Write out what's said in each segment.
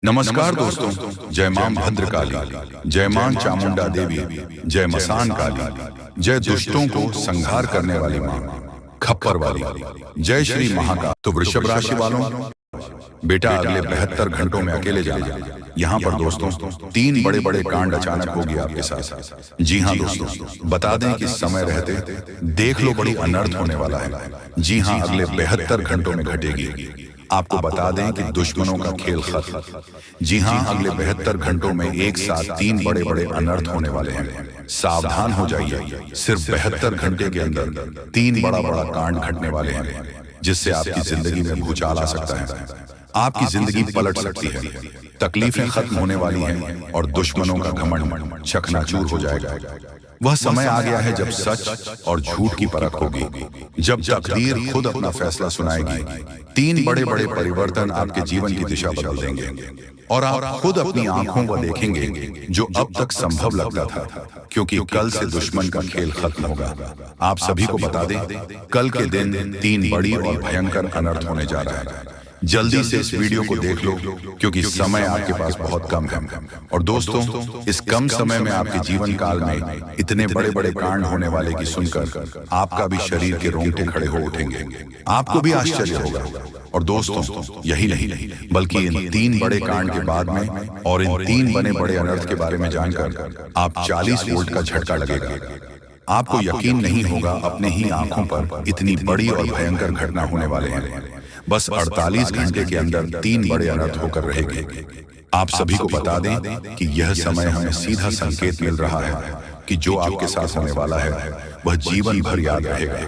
नमस्कार दोस्तों। जय मां भद्रकाली, जय मां चामुंडा देवी, जय मसान काली, जय दुष्टों को संहार करने वाली मां खप्पर वाली, जय श्री महाकाल। तो वृषभ राशि वालों, बेटा अगले 72 घंटों में अकेले जाना। यहाँ पर दोस्तों 3 बड़े बड़े कांड अचानक होगी आपके साथ। जी हाँ दोस्तों, बता दें कि समय रहते देख लो बड़ी अनर्थ होने वाला है। जी हाँ, अगले 72 घंटों में घटेगी। आपको बता दें कि दुश्मनों का खेल खत्म। जी हाँ, अगले 72 घंटों में एक साथ 3 बड़े बड़े अनर्थ होने वाले हैं। सावधान हो जाइए। सिर्फ 72 घंटे के अंदर 3 बड़ा बड़ा कांड घटने वाले हैं, जिससे आपकी जिंदगी में भूचाल आ सकता है। आपकी जिंदगी पलट सकती है, तकलीफें खत्म होने वाली हैं और दुश्मनों का घमंड चकनाचूर हो जाएगा। वह समय आ गया है जब सच और झूठ की परख होगी, जब तकदीर खुद अपना फैसला सुनाएगी। 3 बड़े बड़े परिवर्तन आपके जीवन की दिशा बदल देंगे और आप खुद अपनी आंखों को देखेंगे जो अब तक संभव लगता था, क्योंकि कल से दुश्मन का खेल खत्म होगा। आप सभी को बता दें, कल के दिन 3 बड़ी और भयंकर अनर्थ होने जा रहा है। जल्दी से इस वीडियो को देख लो, क्योंकि समय आपके पास बहुत कम है। और दोस्तों, इस कम समय में आपके जीवन काल में इतने बड़े बड़े कांड होने वाले की सुनकर आपका भी शरीर के रोंगटे खड़े हो उठेंगे। आपको भी आश्चर्य होगा। और दोस्तों, यही नहीं बल्कि इन 3 बड़े कांड के बाद में और इन 3 बने बड़े अनर्थ के बारे में जानकर आप 40 वोल्ट का झटका लगेगा। आपको यकीन नहीं होगा, अपने ही आंखों पर इतनी बड़ी और भयंकर घटना होने वाले हैं। बस 48 घंटे के अंदर 3 बड़े अनर्थ होकर रहेंगे। आप सभी को बता दें कि यह समय हमें सीधा संकेत मिल रहा है कि जो आपके साथ होने वाला है वह जीवन भर याद रहेगा।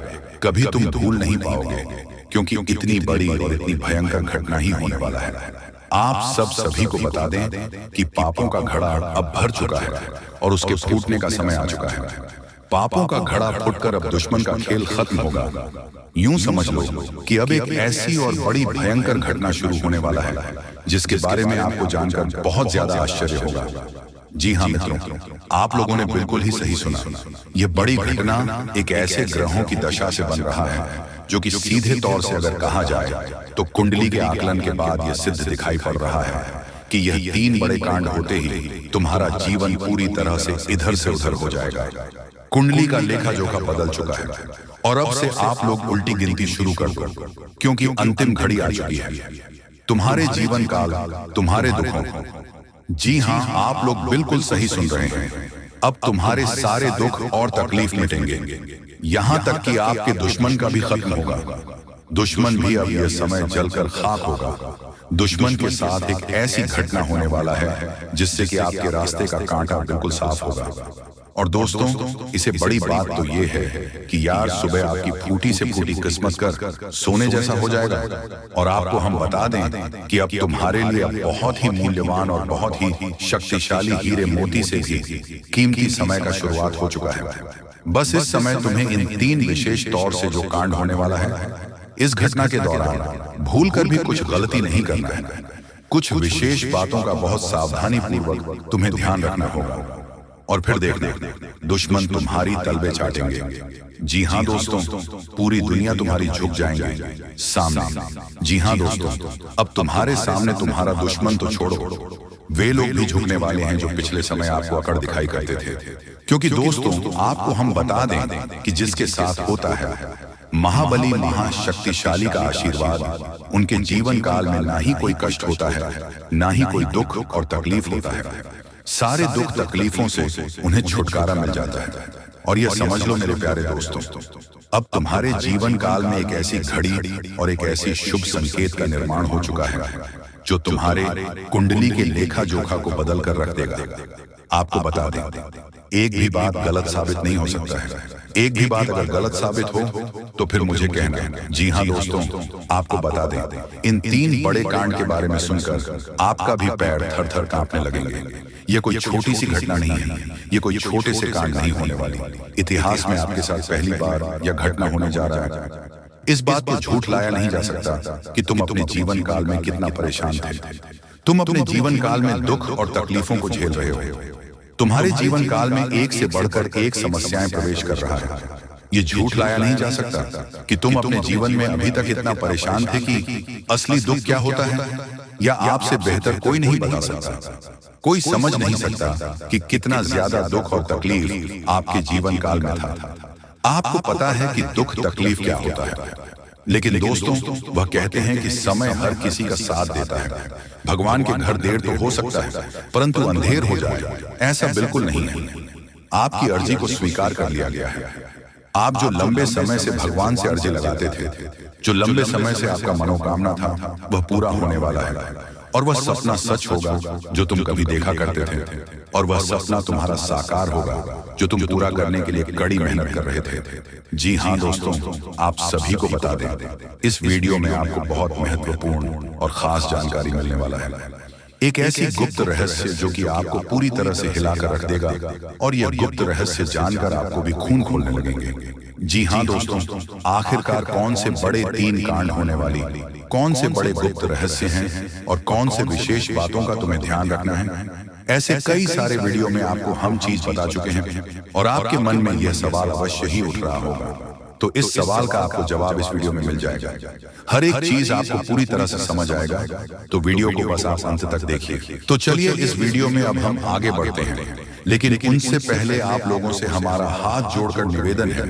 कभी तुम भूल नहीं पाओगे, क्योंकि इतनी बड़ी और इतनी भयंकर घटना ही होने वाला है। आप सभी को बता दें कि पापों का घड़ा अब भर चुका है और उसके फूटने का समय आ चुका है। पापों का घड़ा फूटकर अब दुश्मन का खेल खत्म होगा। यूं समझ लो कि अब एक ऐसी और बड़ी भयंकर घटना शुरू होने वाला है, जिसके बारे में आपको जानकर बहुत ज्यादा आश्चर्य होगा। जी हाँ मित्रों, आप लोगों ने बिल्कुल ही सही सुना। यह बड़ी घटना एक ऐसे ग्रहों की दशा से बन रहा है जो कि सीधे तौर से अगर कहा जाए तो कुंडली के आकलन के बाद यह सिद्ध दिखाई पड़ रहा है कि यह 3 बड़े कांड होते ही तुम्हारा जीवन पूरी तरह से इधर से उधर हो जाएगा। कुंडली का लेखा जोखा बदल चुका है और अब से आप लोग उल्टी गिनती शुरू कर दो, क्योंकि अंतिम घड़ी आ चुकी है। तुम्हारे जीवन काल, तुम्हारे दुखों, जी हाँ, आप लोग बिल्कुल सही सुन रहे हैं। अब तुम्हारे सारे दुख और तकलीफ मिटेंगे, यहाँ तक कि आपके दुश्मन का भी खत्म होगा। दुश्मन भी अब यह समय जलकर खाक होगा। दुश्मन के साथ एक ऐसी घटना होने वाला है जिससे कि आपके रास्ते का कांटा बिल्कुल साफ होगा। और दोस्तों, इसे बड़ी बात तो ये है कि यार सुबह आपकी फूटी से फूटी किस्मत कर सोने जैसा हो जाएगा। और आपको हम बता दें कि अब तुम्हारे लिए बहुत ही मूल्यवान और बहुत ही शक्तिशाली हीरे मोती से भी कीमती समय का शुरुआत हो चुका है। बस इस समय तुम्हें इन 3 विशेष तौर से जो कांड होने वाला है, इस घटना के दौरान भूल कर भी कुछ गलती नहीं करना है। कुछ विशेष बातों का बहुत सावधानी पूर्वक तुम्हें ध्यान रखना होगा। और फिर देखना, दुश्मन तुम्हारी तलबे चाटेंगे। जी हाँ दोस्तों, पूरी दुनिया तुम्हारी झुक जाएंगे सामने। जी हाँ दोस्तों, अब तुम्हारे सामने तुम्हारा दुश्मन तो छोड़ो, वे लोग भी झुकने वाले हैं जो पिछले समय आपको अकड़ दिखाई करते थे। क्योंकि दोस्तों, आपको हम बता दें कि जिसके साथ होता है महाबली महाशक्तिशाली का आशीर्वाद, उनके जीवन काल में ना ही कोई कष्ट होता है, ना ही कोई दुख और तकलीफ होता है। सारे दुख तकलीफों से उन्हें छुटकारा मिल जाता है। और यह समझ लो मेरे प्यारे दोस्तों, अब तुम्हारे जीवन काल में एक ऐसी घड़ी और एक ऐसी शुभ संकेत का निर्माण हो चुका है जो तुम्हारे कुंडली के लेखा जोखा को बदल कर रख देगा। आपको बता दें, एक भी बात गलत साबित नहीं हो सकता है। एक भी बात अगर गलत साबित हो तो फिर मुझे कहना। जी हाँ दोस्तों, आपको बता दें, इन 3 बड़े कांड के बारे में सुनकर आपका भी पैर थर थर कांपने लगेंगे। ये कोई छोटी सी घटना नहीं है, ये कोई छोटे से कांड नहीं होने वाली। इतिहास में आपके साथ पहली बार यह घटना होने जा रहा है। इस बात को झूठ लाया नहीं जा सकता कि तुम अपने जीवन काल में कितना परेशान थे। तुम अपने जीवन काल में दुख और तकलीफों को झेल रहे हो। तुम्हारे जीवन काल में एक से बढ़कर एक समस्याएं प्रवेश कर रहा है। ये झूठ लाया नहीं जा सकता कि तुम अपने जीवन में अभी तक इतना परेशान थे कि असली दुख क्या होता है। या आपसे बेहतर कोई नहीं बता सकता। कोई समझ नहीं सकता कि कितना ज्यादा दुख और तकलीफ आपके जीवन काल में था। आपको पता है कि दुख तकलीफ क्या होता है, लेकिन दोस्तों वह कहते हैं कि समय हर किसी का साथ देता है। भगवान के घर देर तो हो सकता है, परंतु अंधेर हो जाए ऐसा बिल्कुल नहीं है। आपकी अर्जी को स्वीकार कर लिया गया है। आप जो लंबे समय से भगवान से अर्जी लगाते थे, जो लंबे समय से आपका मनोकामना था, वह पूरा होने वाला है। और वह सपना सच होगा जो तुम कभी देखा करते थे, और वह सपना तुम्हारा साकार होगा जो तुम पूरा करने के लिए कड़ी मेहनत कर रहे थे। जी हाँ दोस्तों, आप सभी को बता दें, इस वीडियो में आपको बहुत महत्वपूर्ण और खास जानकारी मिलने वाला है। एक ऐसी गुप्त रहस्य जो कि आपको पूरी तरह से हिलाकर रख देगा, और यह गुप्त रहस्य जानकर आपको भी खून खोलने लगेंगे। जी हाँ दोस्तों, आखिरकार कौन से बड़े 3 कांड होने वाली, कौन से बड़े गुप्त रहस्य हैं और कौन से विशेष बातों का तुम्हें ध्यान रखना है, ऐसे कई सारे वीडियो में आपको हम चीज बता चुके हैं। और आपके मन में यह सवाल अवश्य ही उठ रहा होगा, तो इस सवाल का आपको जवाब इस वीडियो में मिल जाएगा। हर एक चीज आपको पूरी तरह से समझ आएगा, तो वीडियो को बस आप अंत तक देखिए। तो चलिए इस वीडियो में अब हम आगे बढ़ते हैं, लेकिन उनसे पहले आप लोगों से हमारा हाथ जोड़कर निवेदन है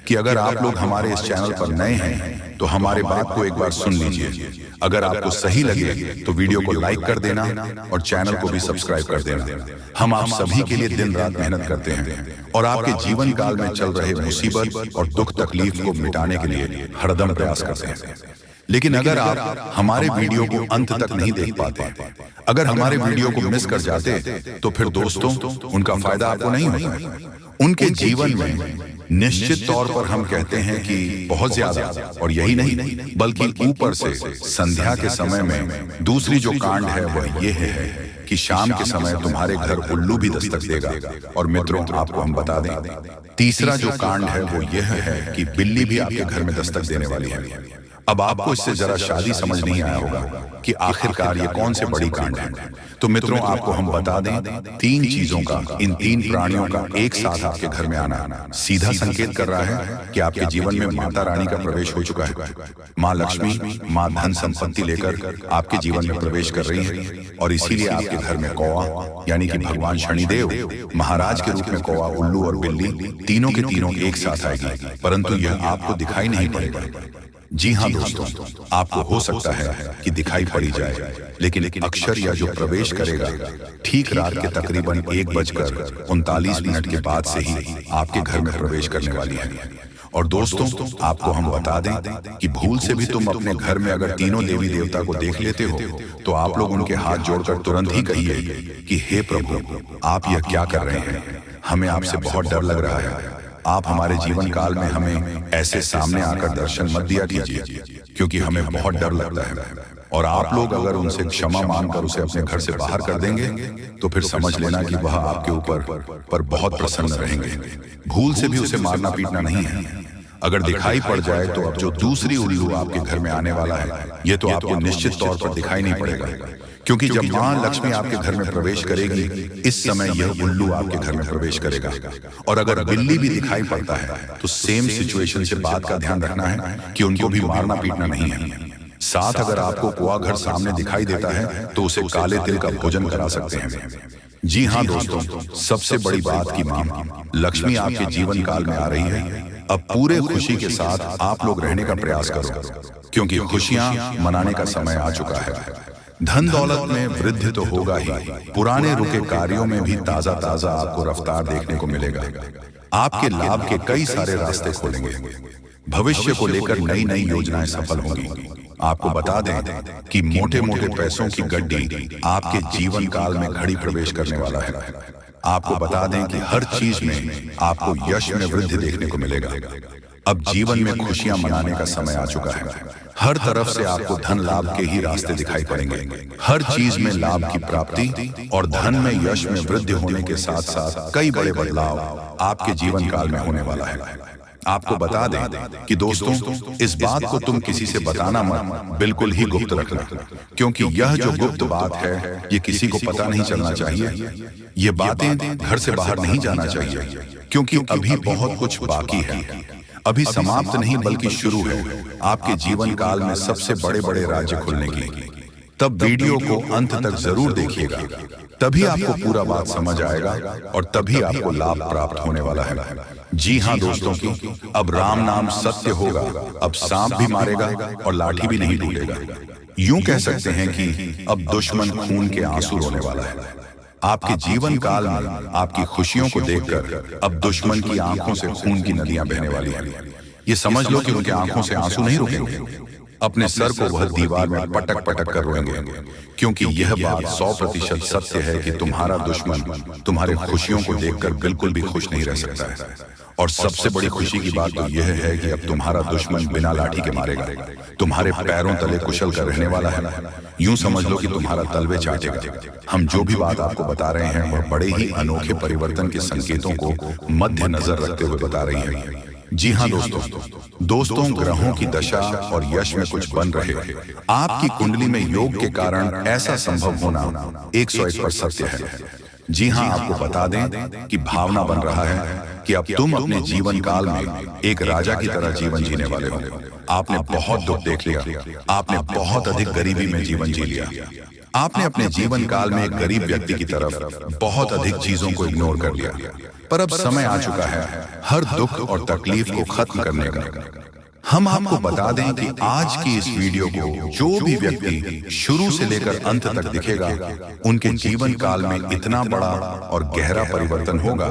कि अगर आप लोग हमारे इस चैनल पर नए हैं तो हमारे बात को एक बार सुन लीजिए। अगर आपको सही लगे तो वीडियो को लाइक कर देना और चैनल को भी सब्सक्राइब कर देना। हम आप सभी के लिए दिन रात मेहनत करते हैं और आपके जीवन काल में चल रहे मुसीबत और दुख तकलीफ को मिटाने के लिए हरदम प्रयास करते हैं। लेकिन अगर आप हमारे वीडियो को अंत तक नहीं देख पाते, अगर हमारे वीडियो को मिस कर जाते, तो फिर दोस्तों उनका फायदा आपको नहीं होगा। उनके जीवन में निश्चित तौर पर हम कहते हैं कि बहुत ज्यादा, और यही नहीं बल्कि ऊपर से संध्या के समय में दूसरी जो कांड है वह ये है कि शाम के समय तुम्हारे घर उल्लू भी दस्तक देगा। और मित्रों आपको हम बता दें, तीसरा जो कांड है वो यह है कि बिल्ली भी आपके घर में दस्तक देने वाली है। अब आपको इससे जरा शादी समझ नहीं आया होगा कि आखिरकार ये कौन से बड़ी कांड है। तो मित्रों आपको हम बता दें, 3 चीजों का, इन 3 प्राणियों का एक साथ आपके घर में आना सीधा संकेत कर रहा है कि आपके जीवन में माता रानी का प्रवेश हो चुका है। माँ लक्ष्मी, माँ धन संपत्ति लेकर आपके जीवन में प्रवेश कर रही है। और इसीलिए आपके घर में कौवा यानी कि भगवान शनिदेव महाराज के रूप में कौवा, उल्लू और बिल्ली तीनों के तीनों एक साथ आएगी, परंतु यह आपको दिखाई नहीं पड़ेगा। जी हाँ दोस्तों, आपको हो सकता है कि दिखाई पड़ी जाए, लेकिन अक्षर या जो प्रवेश करेगा ठीक रात के तकरीबन 1:39 के बाद से ही आपके घर में प्रवेश करने वाली है। और दोस्तों आपको हम बता दें कि भूल से भी तुम अपने घर में अगर तीनों देवी देवता को देख लेते हो, तो आप लोग उनके हाथ जोड़कर तुरंत ही कहिए कि हे प्रभु, आप यह क्या कर रहे हैं, हमें आपसे बहुत डर लग रहा है। आप हमारे जीवन काल में हमें ऐसे सामने आकर दर्शन मत दिया कीजिए, क्योंकि हमें बहुत डर लगता है। और आप लोग अगर उनसे क्षमा मांगकर उसे अपने घर से बाहर कर देंगे, तो फिर समझ लेना कि वह आपके ऊपर बहुत प्रसन्न रहेंगे। भूल से भी उसे मारना पीटना नहीं है। अगर दिखाई पड़ जाए तो अब जो दूसरी उल्लू आपके घर में आने वाला है, ये तो आपको निश्चित तौर पर दिखाई नहीं पड़ेगा, क्योंकि जब मां लक्ष्मी आपके घर में प्रवेश करेगी, इस समय यह उल्लू आपके घर में प्रवेश करेगा। और अगर बिल्ली भी दिखाई पड़ता है तो सेम सिचुएशन से बात का ध्यान रखना है कि उनको भी मारना पीटना नहीं है। साथ अगर आपको कुआ घर सामने दिखाई देता है तो उसे काले तिल का भोजन करा सकते हैं। जी हाँ दोस्तों, सबसे बड़ी बात की मां लक्ष्मी आपके जीवन काल में आ रही है। अब पूरे खुशी के साथ आप लोग रहने का प्रयास करो, क्योंकि खुशियां मनाने का समय आ चुका है। धन दौलत में वृद्धि तो होगा ही, पुराने रुके कार्यों में भी ताजा ताजा आपको रफ्तार देखने को मिलेगा। आपके लाभ के कई सारे रास्ते खोलेंगे। भविष्य को लेकर नई नई योजनाएं सफल होंगी। आपको बता दें कि मोटे मोटे पैसों की गड्डी आपके जीवन काल में घड़ी प्रवेश करने वाला है। आपको बता दें कि हर चीज में आपको यश में वृद्धि देखने को मिलेगा। अब जीवन में खुशियां मनाने का समय आ चुका है। हर तरफ से आपको धन लाभ के ही रास्ते दिखाई पड़ेंगे। हर चीज में लाभ की प्राप्ति और धन में यश में वृद्धि होने के साथ साथ कई बड़े बदलाव आपके जीवन काल में होने वाला है। आपको बता दें कि दोस्तों, इस बात को तुम किसी से बताना मत, बिल्कुल ही गुप्त रखना, क्योंकि यह जो गुप्त बात है ये किसी को पता नहीं चलना चाहिए। ये बातें घर से बाहर नहीं जाना चाहिए, क्योंकि अभी बहुत कुछ बाकी है। अभी समाप्त नहीं बल्कि शुरू है आपके जीवन काल में सबसे बड़े बड़े राज्य खुलने की। तब वीडियो को अंत तक जरूर देखिएगा, तभी आपको पूरा बात समझ आएगा और तभी आपको लाभ प्राप्त होने वाला है। जी हाँ दोस्तों की, अब राम नाम सत्य होगा, अब सांप भी मारेगा और लाठी भी नहीं टूटेगा। यूं कह सकते हैं कि अब दुश्मन खून के आंसू रोने वाला है। आपके जीवन काल में आपकी खुशियों को देखकर अब दुश्मन की आंखों से खून की नदियां बहने वाली हैं। ये समझ लो कि उनकी आंखों से आंसू नहीं रुकेंगे। अपने सर को वह दीवार में पटक पटक कर रोएंगे, क्योंकि यह बात 100% सत्य है कि तुम्हारा दुश्मन तुम्हारे खुशियों को देखकर बिल्कुल भी खुश नहीं रह सकता है। और सबसे बड़ी खुशी की बात तो यह है कि अब तुम्हारा दुश्मन बिना लाठी के मारेगा, तुम्हारे पैरों तले कुशल कर रहने वाला है। यूं समझ लो कि तुम्हारा तलवे चाटेगा। हम जो भी बात आपको बता रहे हैं वह बड़े ही अनोखे परिवर्तन के संकेतों को मद्देनजर रखते हुए बता रही है। जी हाँ दोस्तों, ग्रहों की दशा और यश में कुछ बन रहे आपकी कुंडली में योग के कारण ऐसा संभव होना 101% सत्य है। जी हाँ, आपको बता दें कि भावना बन रहा है कि अब तुम अपने जीवन काल में एक राजा की तरह जीवन जीने वाले हो। आपने बहुत दुख देख लिया, आपने बहुत अधिक गरीबी में जीवन जी लिया, आपने अपने जीवन काल में एक गरीब व्यक्ति की तरफ बहुत अधिक चीजों को इग्नोर कर लिया। पर अब समय आ चुका है हर दुख और तकलीफ को खत्म करने का। हम आपको बता दें कि आज की इस वीडियो को जो भी व्यक्ति शुरू से लेकर अंत तक दिखेगा, उनके जीवन काल में इतना बड़ा और गहरा परिवर्तन होगा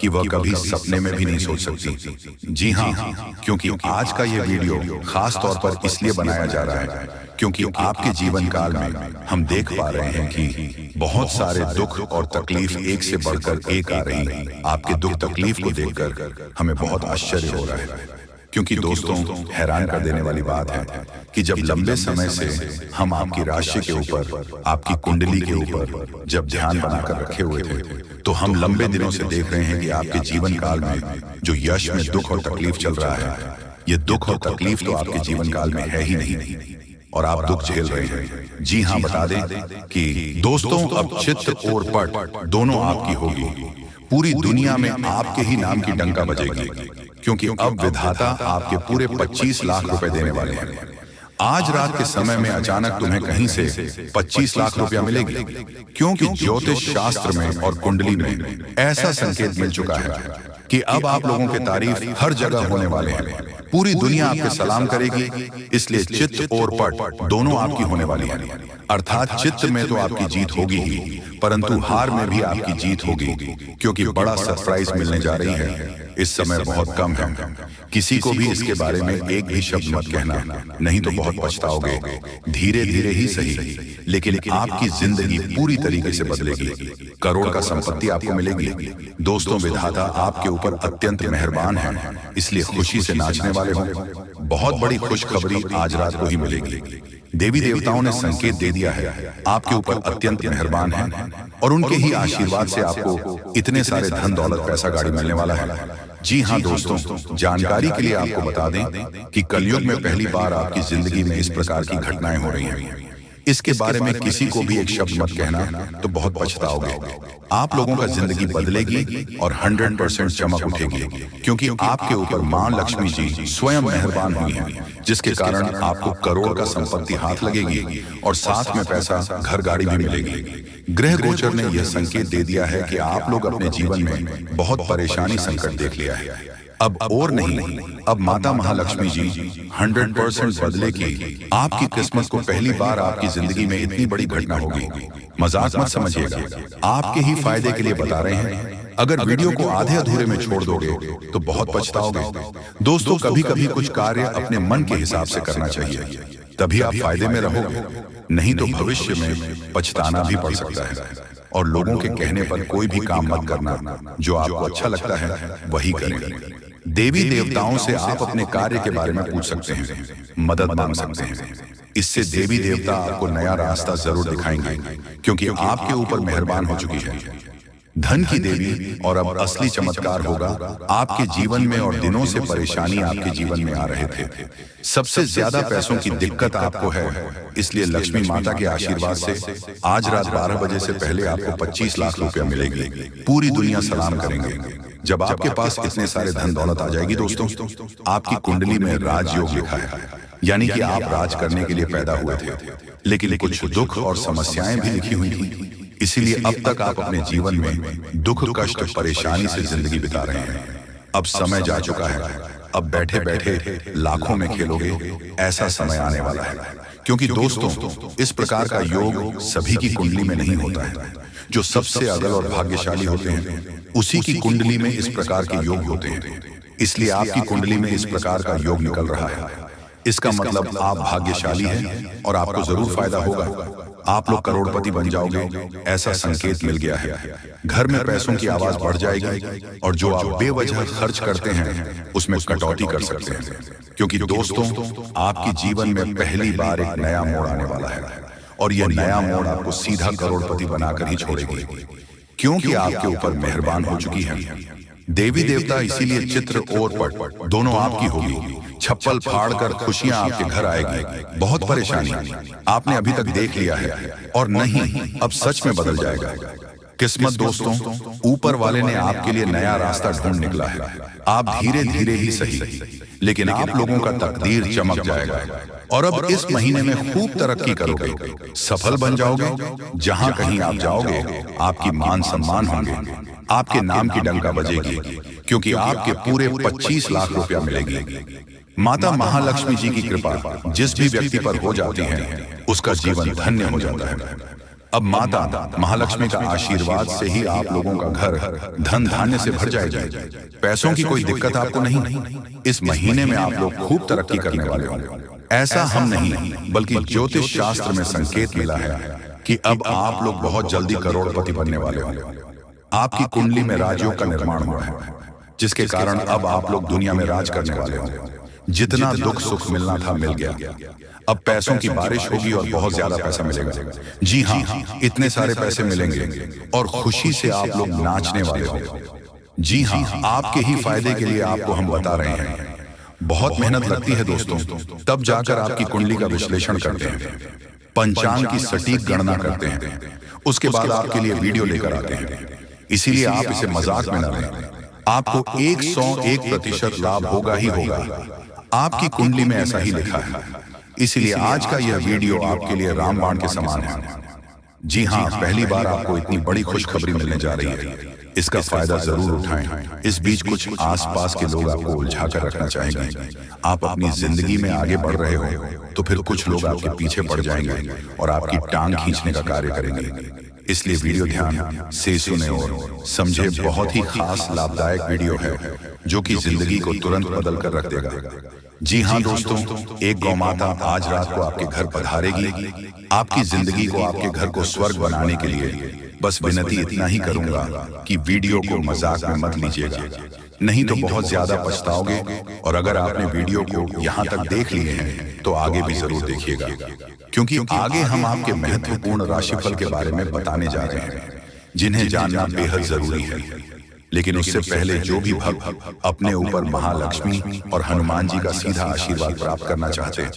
कि वह कभी सपने में भी नहीं सोच सकती। जी हाँ, क्योंकि आज का यह वीडियो खास तौर पर इसलिए बनाया जा रहा है क्योंकि आपके जीवन काल में हम देख पा रहे हैं कि बहुत सारे दुख और तकलीफ एक से बढ़कर एक आ रही है। आपके दुख तकलीफ को देखकर हमें बहुत आश्चर्य हो रहा है, क्योंकि दोस्तों हैरान कर देने वाली बात है कि जब लंबे समय से हम आपकी राशि के ऊपर, आपकी कुंडली के ऊपर जब ध्यान बनाकर रखे हुए थे, तो हम लंबे दिनों से देख रहे हैं कि आपके जीवन काल में जो यश में दुख और तकलीफ चल रहा है, ये दुख और तकलीफ तो आपके जीवन काल में है ही नहीं और आप दुख झेल रहे हैं। जी हाँ, बता दें कि दोस्तों अब चित्त और पट दोनों आपकी होगी। पूरी दुनिया में आपके ही नाम की डंका बजेगी, क्योंकि अब विधाता आपके पूरे 25 लाख रुपए देने वाले हैं। आज रात के समय में अचानक तुम्हें कहीं से 25 लाख रुपया मिलेगी, क्योंकि ज्योतिष शास्त्र में और कुंडली में ऐसा संकेत मिल चुका है कि अब आप लोगों के तारीफ हर जगह होने वाले हैं। पूरी दुनिया आपके सलाम करेगी, इसलिए चित्त और पट दोनों आपकी होने वाली है। अर्थात चित्त में तो आपकी जीत होगी ही, परंतु हार में भी आपकी जीत होगी, क्योंकि बड़ा सरप्राइज मिलने जा रही है। इस समय बहुत कम है, किसी को भी इसके बारे में एक भी शब्द मत कहना, नहीं तो बहुत पछताओगे। धीरे धीरे ही सही, लेकिन आपकी जिंदगी पूरी तरीके से बदलेगी। करोड़ का संपत्ति आपको मिलेगी। दोस्तों, विधाता आपके ऊपर अत्यंत मेहरबान है, इसलिए खुशी से नाचने वाले हो। बहुत बड़ी खुशखबरी आज रात को ही मिलेगी। देवी देवताओं ने संकेत दे दिया है, आपके ऊपर अत्यंत मेहरबान है और उनके ही आशीर्वाद से आपको इतने सारे धन दौलत पैसा गाड़ी मिलने वाला है। जी हाँ दोस्तों, जानकारी के लिए आपको बता दें कि कलयुग में पहली बार आपकी जिंदगी में इस प्रकार की घटनाएं हो रही हैं। इसके बारे में किसी को भी एक शब्द मत कहना, तो बहुत पछताओगे। आप लोगों का जिंदगी बदलेगी और 100% चमक उठेगी, क्योंकि आपके ऊपर मां लक्ष्मी जी स्वयं मेहरबान हुई हैं, जिसके कारण आपको करोड़ का संपत्ति हाथ लगेगी और साथ में पैसा, घर गाड़ी भी मिलेगी। ग्रह गोचर ने यह संकेत दे दिया है कि आप लोग अपने जीवन में बहुत परेशानी संकट देख लिया है। अब और नहीं, अब माता महालक्ष्मी जी 100% बदलेगी। आपकी किस्मत को पहली बार आपकी जिंदगी में इतनी बड़ी घटना होगी। मजाक मत समझिएगा, आपके ही फायदे के लिए बता रहे हैं। अगर वीडियो को आधे अधूरे में छोड़ दोगे तो बहुत पछताओगे। दोस्तों, कभी कभी कुछ कार्य अपने मन के हिसाब से करना चाहिए, तभी आप फायदे में रहोगे, नहीं तो भविष्य में पछताना भी पड़ सकता है। और लोगों के कहने पर कोई भी काम मत करना, जो आपको अच्छा लगता है वही करें। देवी देवताओं से आप अपने कार्य के बारे में पूछ सकते हैं, मदद मांग सकते हैं। इससे देवी देवता आपको नया रास्ता जरूर दिखाएंगे, क्योंकि आपके ऊपर मेहरबान हो चुकी है। धन की देवी, और अब असली चमत्कार होगा। आपके जीवन में और दिनों से परेशानी आपके जीवन में आ रहे थे, सबसे ज्यादा पैसों की दिक्कत आपको है, इसलिए लक्ष्मी माता के आशीर्वाद से आज रात 12 बजे से पहले आपको 25 लाख रुपया मिलेगी। पूरी दुनिया सलाम करेंगे। जब आपके पास इतने सारे धन दौलत आ जाएगी दोस्तों, आपकी कुंडली में राजयोग लिखा है, यानी कि आप राज करने के लिए पैदा हुए थे। लेकिन कुछ दुख और समस्याएं भी लिखी हुई थी। इसीलिए अब तक आप अपने जीवन में दुख, कष्ट, परेशानी से जिंदगी बिता रहे हैं। अब समय जा चुका है। अब बैठे बैठे लाखों में खेलोगे, ऐसा समय आने वाला है। क्योंकि दोस्तों, इस प्रकार का योग सभी की कुंडली में नहीं होता है। जो सबसे अगल और भाग्यशाली होते हैं, उसी की कुंडली में इस प्रकार के योग होते हैं। इसलिए आपकी कुंडली में इस प्रकार का योग निकल रहा है। इसका मतलब आप भाग्यशाली हैं और आपको जरूर फायदा होगा। आप लोग करोड़पति बन जाओगे, ऐसा संकेत मिल गया है। घर में पैसों की आवाज बढ़ जाएगी और जो आप बेवजह खर्च करते हैं उसमें कटौती कर सकते हैं। क्योंकि दोस्तों, आपके जीवन में पहली बार एक नया मोड़ आने वाला है और यह नया मोड़ आपको सीधा करोड़पति बनाकर ही छोड़ेगी, क्योंकि आपके ऊपर मेहरबान हो चुकी है देवी देवता। इसीलिए चित्र और पट दोनों आपकी होगी। छप्पल फाड़कर खुशियां आपके घर आएगी। बहुत परेशानी आपने अभी तक देख लिया है और नहीं, अब सच में बदल जाएगा। किस्मत दोस्तों, ऊपर वाले ने आपके लिए नया रास्ता ढूंढ निकला है। आप धीरे धीरे ही सही, लेकिन आप लोगों का तकदीर चमक जाएगा और अब इस महीने में खूब तरक्की करोगे, सफल बन जाओगे। जहां कहीं आप जाओगे, आपकी मान सम्मान होंगे, आपके नाम की डंका बजेगी, क्योंकि आपके पूरे 25 लाख रुपया मिलेगी। माता महालक्ष्मी जी की कृपा जिस भी व्यक्ति पर हो जाती है, उसका जीवन धन्य हो जाता है। अब माता महालक्ष्मी का आशीर्वाद से ही आप लोगों का घर धन धान्य से भर जाएगा। पैसों की कोई दिक्कत आपको नहीं। इस महीने में आप लोग खूब तरक्की करने वाले होंगे। ऐसा हम नहीं, बल्कि ज्योतिष शास्त्र में संकेत मिला है कि अब आप लोग बहुत जल्दी करोड़पति बनने वाले होंगे। आपकी कुंडली में राजयोग का निर्माण हुआ है, जिसके कारण अब आप लोग दुनिया में राज करने वाले होंगे। जितना दुख सुख मिलना था मिल गया। अब पैसों की बारिश होगी और बहुत ज्यादा पैसा मिलेगा। जी हाँ, इतने सारे पैसे मिलेंगे और खुशी से आप लोग नाचने वाले होंगे। जी हाँ, आपके ही फायदे के लिए आपको हम बता रहे हैं। बहुत मेहनत लगती है दोस्तों, तब जाकर आपकी कुंडली का विश्लेषण करते हैं, पंचांग की सटीक गणना करते हैं, उसके बाद आपके लिए वीडियो लेकर आते हैं। इसीलिए आप इसे मजाक में न लें। आपको 101% लाभ होगा ही होगा। आपकी कुंडली में ऐसा ही लिखा है। इसलिए आज का यह वीडियो आपके लिए रामबाण के समान है। जी हाँ, पहली बार आपको इतनी बड़ी खुशखबरी मिलने जा रही है। इसका फायदा जरूर उठाएं। इस बीच कुछ आसपास के लोग आपको उलझा कर रखना चाहेंगे। आप अपनी जिंदगी में आगे बढ़ रहे हो तो फिर कुछ लोग आपके पीछे पड़ जाएंगे और आपकी टांग खींचने का कार्य करेंगे। इसलिए वीडियो ध्यान से सुने और समझे। बहुत ही खास लाभदायक वीडियो है जो कि जिंदगी को तुरंत बदल कर रख देगा। जी हाँ दोस्तों, एक गौ माता आज रात को आपके घर पधारेगी। आपकी जिंदगी को, आपके घर को स्वर्ग बनाने के लिए बस विनती इतना ही करूंगा कि वीडियो को मजाक में मत लीजिएगा, नहीं तो बहुत ज्यादा पछताओगे। और अगर आपने वीडियो को यहाँ तक देख लिए हैं तो आगे भी जरूर देखिएगा, क्योंकि आगे हम आपके महत्वपूर्ण राशिफल के बारे में बताने जा रहे हैं, जिन्हें जानना बेहद जरूरी है। लेकिन उससे पहले जो भी भक्त अपने ऊपर महालक्ष्मी और हनुमान जी का सीधा आशीर्वाद प्राप्त करना चाहते हैं,